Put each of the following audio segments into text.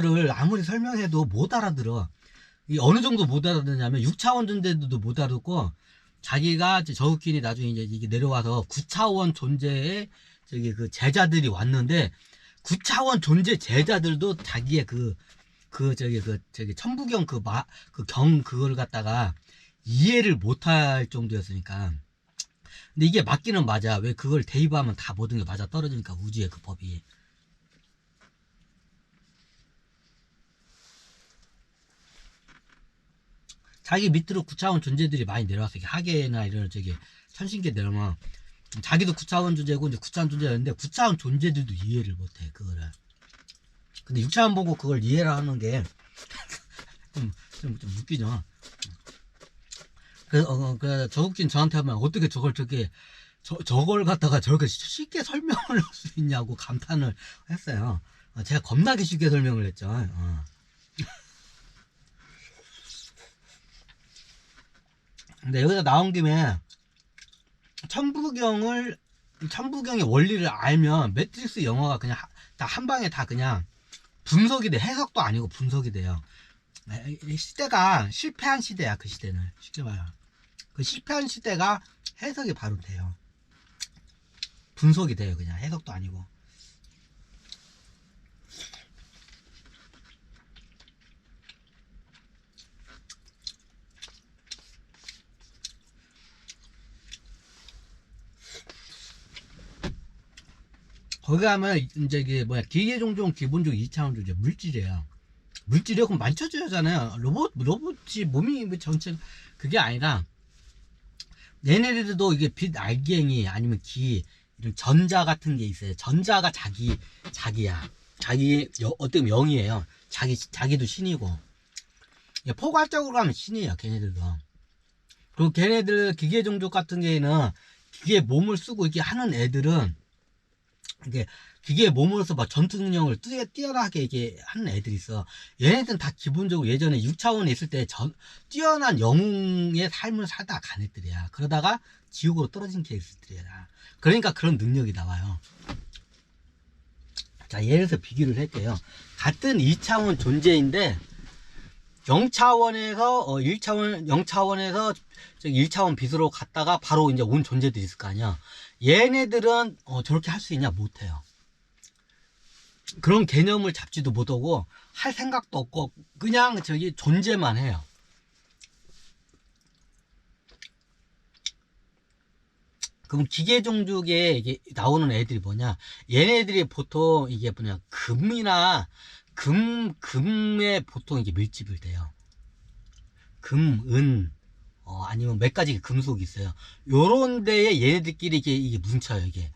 를 아무리 설명해도 못 알아들어. 이 어느 정도 못 알아듣냐면 6차원 존재들도 못 알아듣고, 자기가 저우킨이 나중에 이제 이게 내려와서 9차원 존재의 저기 그 제자들이 왔는데, 9차원 존재 제자들도 자기의 저기 천부경 그 경 그걸 갖다가 이해를 못할 정도였으니까. 근데 이게 맞기는 맞아. 왜 그걸 대입하면 다 모든 게 맞아 떨어지니까, 우주의 그 법이. 자기 밑으로 9차원 존재들이 많이 내려왔어. 하계나 이런 저기 천신계 내려오면 자기도 9차원 존재고 이제 9차원 존재였는데, 9차원 존재들도 이해를 못해 그거를. 근데 6차원 보고 그걸 이해를 하는 게 좀 웃기죠. 그래서 저국진 저한테 하면 어떻게 저걸 저걸 갖다가 저렇게 쉽게 설명을 할 수 있냐고 감탄을 했어요. 제가 겁나게 쉽게 설명을 했죠. 근데 여기서 나온 김에 천부경의 원리를 알면 매트릭스 영화가 그냥 다 한 방에 다 그냥 분석이 돼. 해석도 아니고 분석이 돼요. 시대가 실패한 시대야. 그 시대는 쉽게 말하면 그 실패한 시대가 해석이 바로 돼요. 분석이 돼요. 그냥 해석도 아니고. 거기 가면 이제 이게 뭐야, 기계종종 기본적 2차원 존재 물질이에요. 물질이 그럼 만져져야잖아요. 로봇이 몸이 뭐 전체 그게 아니라, 얘네들도 이게 빛 알갱이 아니면 이런 전자 같은 게 있어요. 전자가 자기야. 어떻게 보면 영이에요. 자기도 신이고. 포괄적으로 가면 신이에요. 걔네들도. 그리고 걔네들 기계 종족 같은 경우에는 기계 몸을 쓰고 이렇게 하는 애들은, 이게 기계의 몸으로서 막 전투 능력을 뛰어나게 이게 하는 애들이 있어. 얘네들은 다 기본적으로 예전에 6차원에 있을 때 뛰어난 영웅의 삶을 살다가 간 애들이야. 그러다가 지옥으로 떨어진 케이스들이야. 그러니까 그런 능력이 나와요. 자, 예를 들어서 비교를 할게요. 같은 2차원 존재인데 0차원에서 0차원에서 1차원 빛으로 갔다가 바로 이제 온 존재들이 있을 거 아니야. 얘네들은 저렇게 할 수 있냐? 못해요. 그런 개념을 잡지도 못하고 할 생각도 없고 그냥 저기 존재만 해요. 그럼 기계 종족에 이게 나오는 애들이 뭐냐? 얘네들이 보통 이게 뭐냐? 금에 보통 이게 밀집을 돼요. 금, 은, 아니면 몇 가지 금속이 있어요. 요런 데에 얘네들끼리 이게 뭉쳐요, 이게.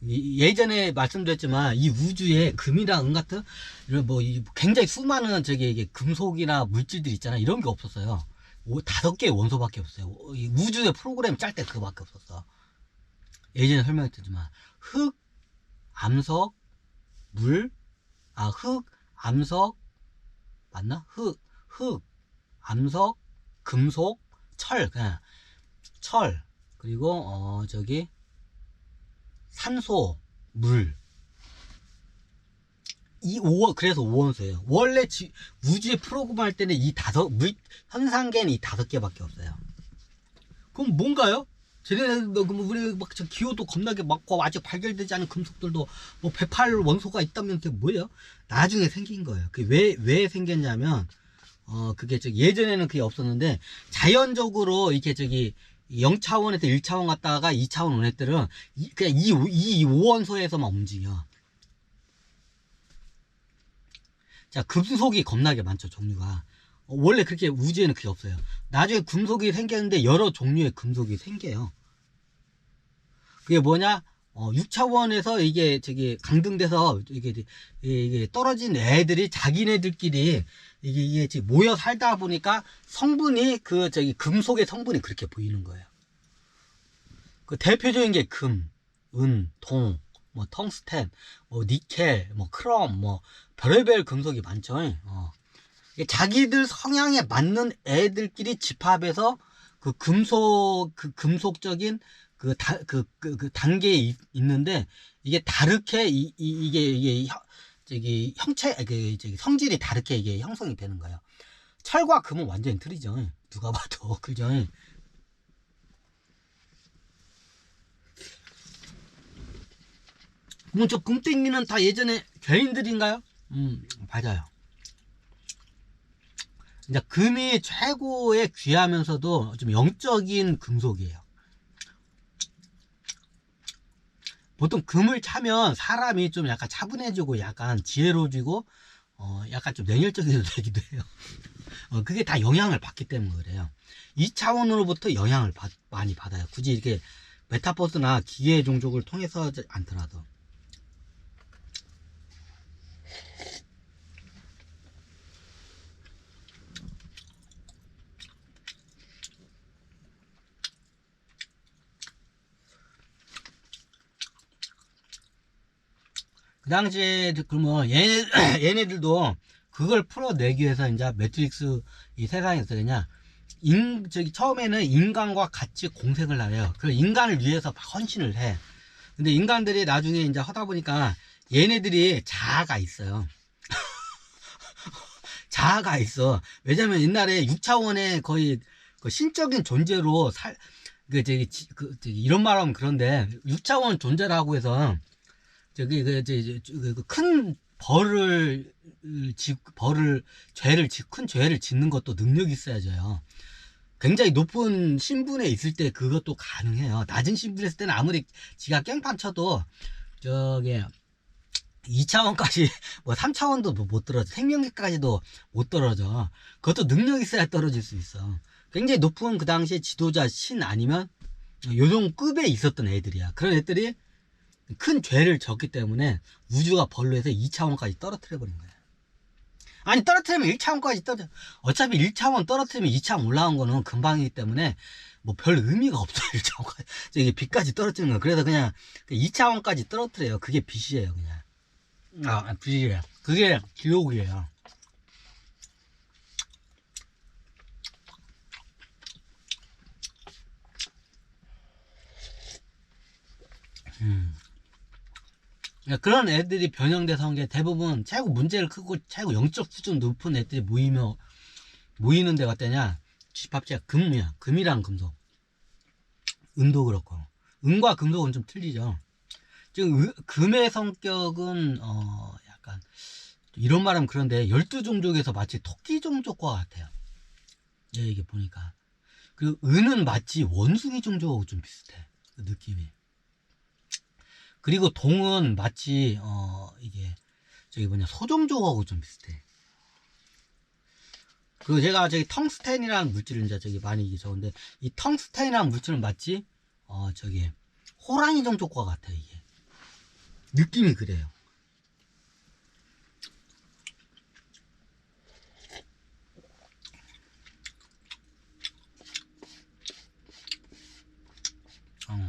예전에 말씀드렸지만, 이 우주에 금이나 은 같은, 이런 굉장히 수많은 이게 금속이나 물질들 있잖아. 이런 게 없었어요. 5개의 원소밖에 없어요. 이 우주의 프로그램 짤 때 그거밖에 없었어. 예전에 설명했지만, 흙, 암석, 흙, 암석, 맞나? 흙, 암석, 금속, 그냥 철, 그리고 산소, 물. 그래서 5원소예요. 원래 우주의 프로그램 할 때는 현상계는 이 5개밖에 없어요. 그럼 뭔가요? 우리 기호도 겁나게 많고 아직 발견되지 않은 금속들도 108원소가 있다면서 뭐예요? 나중에 생긴 거예요. 왜 생겼냐면, 그게 예전에는 그게 없었는데, 자연적으로 이렇게 0차원에서 1차원 갔다가 2차원 온 애들은 그냥 이 5원소에서만 움직여. 자, 금속이 겁나게 많죠, 종류가. 원래 그렇게 우주에는 그게 없어요. 나중에 금속이 생겼는데 여러 종류의 금속이 생겨요. 그게 뭐냐? 6차원에서 이게 강등돼서 이게 떨어진 애들이 자기네들끼리 이게 모여 살다 보니까 성분이 금속의 성분이 그렇게 보이는 거예요. 그 대표적인 게 금, 은, 동, 텅스텐, 니켈, 크롬, 별의별 금속이 많죠. 자기들 성향에 맞는 애들끼리 집합해서 그 금속적인 단계에 있는데, 이게 다르게 이게 저기 형체 저기 성질이 다르게 이게 형성이 되는 거예요. 철과 금은 완전히 틀리죠. 누가 봐도 그죠. 그럼 저 금땡이는 다 예전에 괴인들인가요? 맞아요. 이제 금이 최고의 귀하면서도 좀 영적인 금속이에요. 보통 금을 차면 사람이 좀 약간 차분해지고 약간 지혜로워지고 약간 좀 냉혈적이 되기도 해요. 그게 다 영향을 받기 때문에 그래요. 이 차원으로부터 영향을 많이 받아요. 굳이 이렇게 메타버스나 기계 종족을 통해서 않더라도. 그 당시에 그러면 얘네들도 그걸 풀어내기 위해서 이제 매트릭스 이 세상에 어떻게 되냐, 저기 처음에는 인간과 같이 공생을 하래요. 그 인간을 위해서 막 헌신을 해. 근데 인간들이 나중에 이제 하다 보니까 얘네들이 자아가 있어요. 자아가 있어. 왜냐면 옛날에 6차원의 거의 그 신적인 존재로 이런 말 하면 그런데 6차원 존재라고 해서 저기 큰 큰 죄를 짓는 것도 능력이 있어야죠. 굉장히 높은 신분에 있을 때 그것도 가능해요. 낮은 신분에 있을 때는 아무리 지가 깽판 쳐도 저기 2차원까지 뭐 3차원도 못 떨어져, 생명계까지도 못 떨어져. 그것도 능력이 있어야 떨어질 수 있어. 굉장히 높은 그 당시에 지도자 신 아니면 요정 급에 있었던 애들이야. 그런 애들이 큰 죄를 졌기 때문에 우주가 벌로 해서 2차원까지 떨어뜨려 버린 거야. 아니 떨어뜨리면 1차원까지 떨어져. 어차피 1차원 떨어뜨리면 2차원 올라온 거는 금방이기 때문에 뭐 별 의미가 없어. 1차원까지 이게 빛까지 떨어뜨리는 거야. 그래서 그냥 2차원까지 떨어뜨려요. 그게 빛이에요. 그냥 빛이에요. 그게 지옥이에요. 그런 애들이 변형돼서 온 게 대부분 최고 문제를 크고 최고 영적 수준 높은 애들이 모이는 데가 어떠냐? 집합체가 금이야. 금이랑 금속. 은도 그렇고. 은과 금속은 좀 틀리죠. 지금 금의 성격은 약간 이런 말하면 그런데 12종족에서 마치 토끼 종족과 같아요. 예, 이게 보니까. 그리고 은은 마치 원숭이 종족하고 좀 비슷해. 그 느낌이. 그리고 동은 마치 이게 소종족하고 좀 비슷해. 그리고 제가 저기 텅스텐이라는 물질을 이제 저기 많이 적은데, 이 텅스텐이라는 물질은 마치 저기 호랑이 종족과 같아. 이게 느낌이 그래요.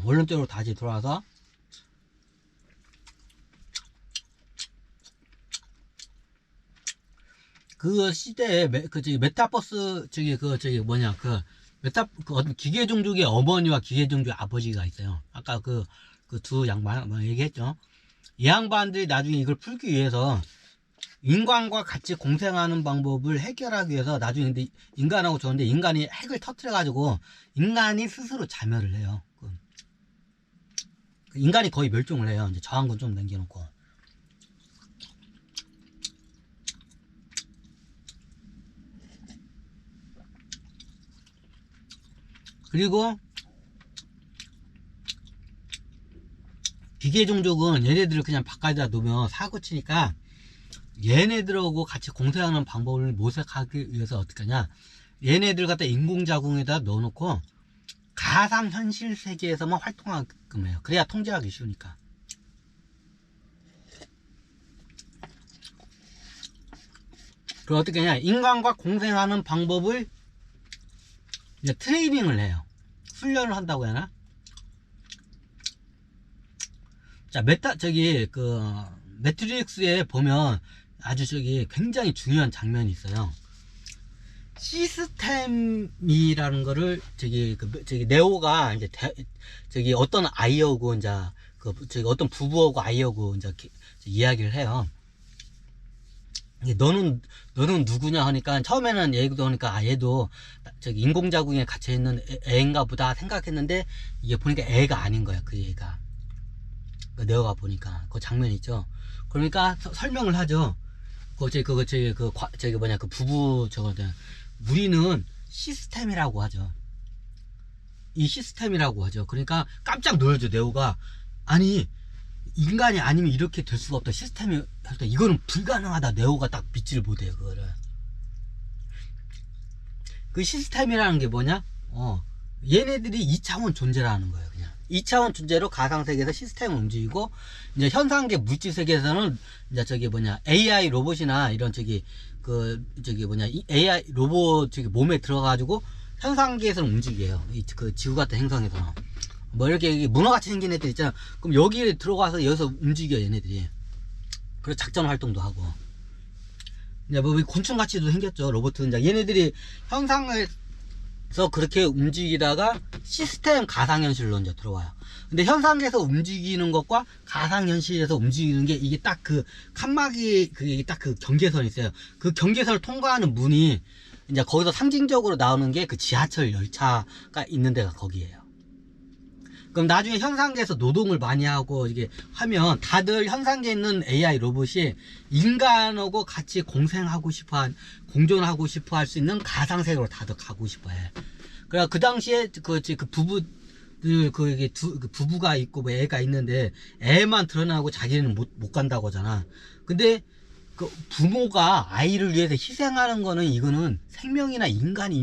원론적으로 다시 돌아와서 그 시대에 메타버스 어떤 기계 종족의 어머니와 기계 종족의 아버지가 있어요. 아까 그 두 양반 얘기했죠. 이 양반들이 나중에 이걸 풀기 위해서 인간과 같이 공생하는 방법을 해결하기 위해서 나중에 근데 인간하고 좋은데 인간이 핵을 터뜨려 가지고 인간이 스스로 자멸을 해요. 인간이 거의 멸종을 해요. 이제 저항군 좀 남겨놓고. 그리고 기계 종족은 얘네들을 그냥 바깥에다 놓으면 사고 치니까 얘네들하고 같이 공생하는 방법을 모색하기 위해서 어떻게 하냐, 얘네들 갖다 인공자궁에다 넣어놓고 가상현실 세계에서만 활동하게끔 해요. 그래야 통제하기 쉬우니까. 그리고 어떻게 하냐, 인간과 공생하는 방법을 이제 트레이닝을 해요. 훈련을 한다고 해야 하나? 자, 매트릭스에 보면 아주 굉장히 중요한 장면이 있어요. 시스템이라는 거를 네오가 이제 어떤 아이하고 이제 어떤 부부하고 아이하고 이제 이야기를 해요. 이게 너는 누구냐 하니까 처음에는 얘도 하니까 아 얘도 저기 인공자궁에 갇혀 있는 애인가 보다 생각했는데 이게 보니까 애가 아닌 거야 그 애가. 그 네오가 보니까 그 장면 있죠. 그러니까 설명을 하죠. 저기 뭐냐 그 부부 저거 우리는 시스템이라고 하죠. 이 시스템이라고 하죠. 그러니까 깜짝 놀라죠 네오가. 아니 인간이 아니면 이렇게 될 수가 없다. 시스템이 할 때 이거는 불가능하다. 네오가 딱 믿지를 못해요 그거를. 그 시스템이라는 게 뭐냐? 얘네들이 2차원 존재라는 거예요. 그냥 2차원 존재로 가상세계에서 시스템을 움직이고, 이제 현상계 물질 세계에서는 이제 저기 뭐냐 AI 로봇이나 이런 AI 로봇 저기 몸에 들어가지고 현상계에서는 움직여요. 그 지구 같은 행성에서 뭐 이렇게 문어같이 생긴 애들 있잖아. 그럼 여기에 들어가서 여기서 움직여 얘네들이. 그래서 작전 활동도 하고. 이제 뭐 곤충같이도 생겼죠 로봇은. 이제 얘네들이 현상에서 그렇게 움직이다가 시스템 가상현실로 이제 들어와요. 근데 현상에서 움직이는 것과 가상현실에서 움직이는 게 이게 딱 그 칸막이 그게 딱 그 경계선이 있어요. 그 경계선을 통과하는 문이 이제 거기서 상징적으로 나오는 게 그 지하철 열차가 있는 데가 거기에요. 그럼 나중에 현상계에서 노동을 많이 하고 이게 하면 다들 현상계에 있는 AI 로봇이 인간하고 같이 공생하고 공존하고 싶어 할 수 있는 가상세계로 다들 가고 싶어 해. 그래 그 당시에 그 부부들 그 부부가 있고 뭐 애가 있는데 애만 드러나고 자기는 못 간다고 하잖아. 근데 그 부모가 아이를 위해서 희생하는 거는 이거는 생명이나 인간이